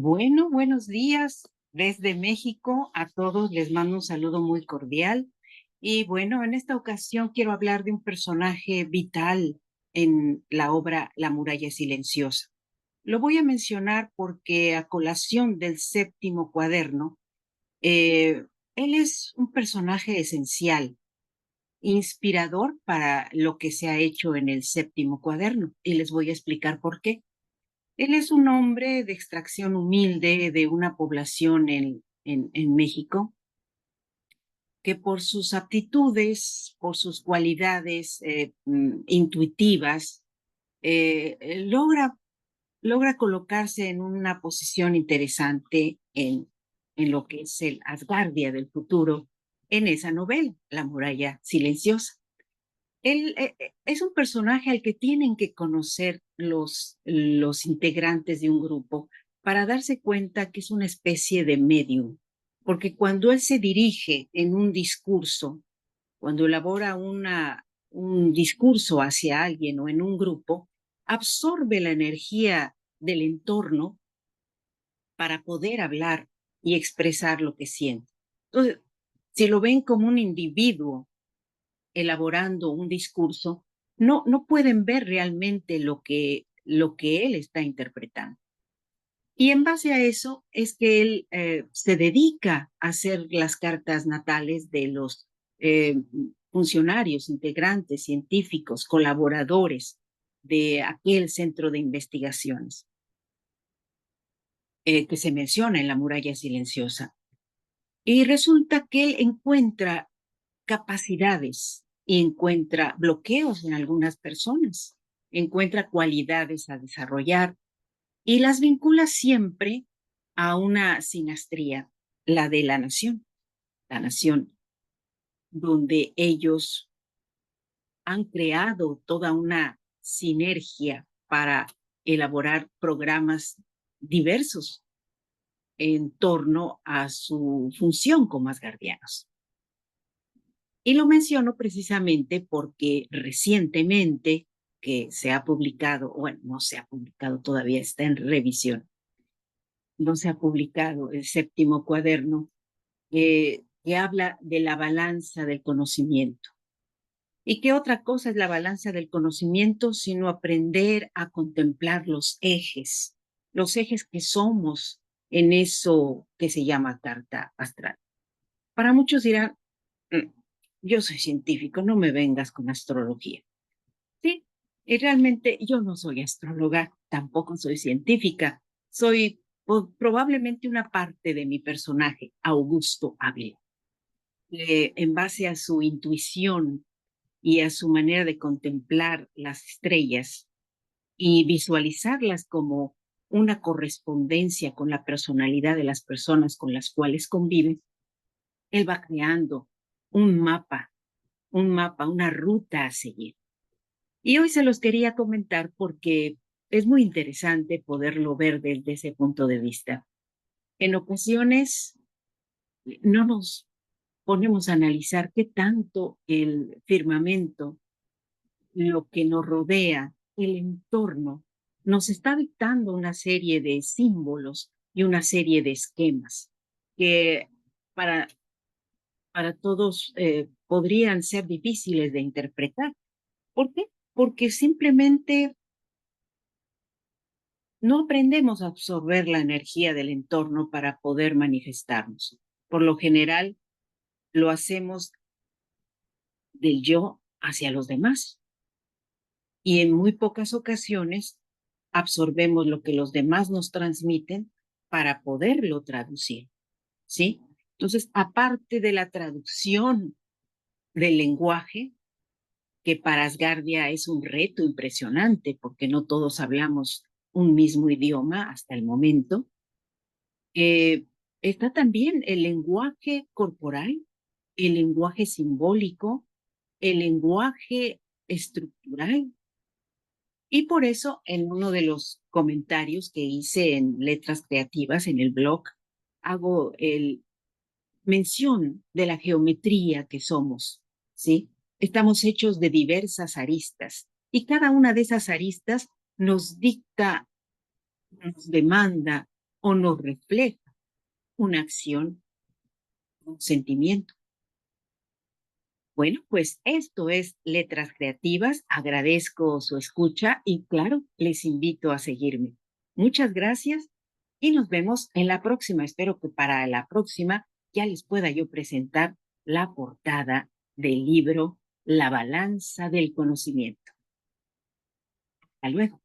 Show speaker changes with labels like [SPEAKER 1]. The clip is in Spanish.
[SPEAKER 1] Bueno, buenos días desde México. A todos les mando un saludo muy cordial. Y bueno, en esta ocasión quiero hablar de un personaje vital en la obra La muralla silenciosa. Lo voy a mencionar porque a colación del séptimo cuaderno, eh, él es un personaje esencial, inspirador para lo que se ha hecho en el séptimo cuaderno. Y les voy a explicar por qué. Él es un hombre de extracción humilde de una población en México que por sus aptitudes, por sus cualidades intuitivas, logra colocarse en una posición interesante en lo que es el Asgardia del futuro en esa novela, La muralla silenciosa. Él es un personaje al que tienen que conocer los integrantes de un grupo para darse cuenta que es una especie de medium, porque cuando él se dirige en un discurso, cuando elabora un discurso hacia alguien o en un grupo, absorbe la energía del entorno para poder hablar y expresar lo que siente. Entonces, si lo ven como un individuo elaborando un discurso, no pueden ver realmente lo que él está interpretando. Y en base a eso es que él se dedica a hacer las cartas natales de los funcionarios, integrantes, científicos, colaboradores de aquel centro de investigaciones que se menciona en la muralla silenciosa. Y resulta que él encuentra capacidades y encuentra bloqueos en algunas personas, encuentra cualidades a desarrollar y las vincula siempre a una sinastría, la de la nación, donde ellos han creado toda una sinergia para elaborar programas diversos en torno a su función como asgardianos. Y lo menciono precisamente porque recientemente que se ha publicado, bueno, no se ha publicado todavía, está en revisión, no se ha publicado el séptimo cuaderno que habla de la balanza del conocimiento. ¿Y qué otra cosa es la balanza del conocimiento sino aprender a contemplar los ejes que somos en eso que se llama carta astral? Para muchos dirán, "Mm, yo soy científico, no me vengas con astrología". Sí, y realmente yo no soy astróloga, tampoco soy científica, soy probablemente una parte de mi personaje, Augusto Ávila, en base a su intuición y a su manera de contemplar las estrellas y visualizarlas como una correspondencia con la personalidad de las personas con las cuales convive, él va creando un mapa, una ruta a seguir. Y hoy se los quería comentar porque es muy interesante poderlo ver desde ese punto de vista. En ocasiones no nos ponemos a analizar qué tanto el firmamento, lo que nos rodea, el entorno, nos está dictando una serie de símbolos y una serie de esquemas que para, para todos podrían ser difíciles de interpretar. ¿Por qué? Porque simplemente no aprendemos a absorber la energía del entorno para poder manifestarnos. Por lo general, lo hacemos del yo hacia los demás y en muy pocas ocasiones absorbemos lo que los demás nos transmiten para poderlo traducir, ¿sí? Entonces, aparte de la traducción del lenguaje, que para Asgardia es un reto impresionante porque no todos hablamos un mismo idioma hasta el momento, Eh, está también el lenguaje corporal, el lenguaje simbólico, el lenguaje estructural. Y por eso, en uno de los comentarios que hice en Letras Creativas, en el blog, hago el mención de la geometría que somos, ¿sí? Estamos hechos de diversas aristas y cada una de esas aristas nos dicta, nos demanda o nos refleja una acción, un sentimiento. Bueno, pues esto es Letras Creativas. Agradezco su escucha y claro, les invito a seguirme. Muchas gracias y nos vemos en la próxima. Espero que para la próxima ya les pueda yo presentar la portada del libro La balanza del conocimiento. Hasta luego.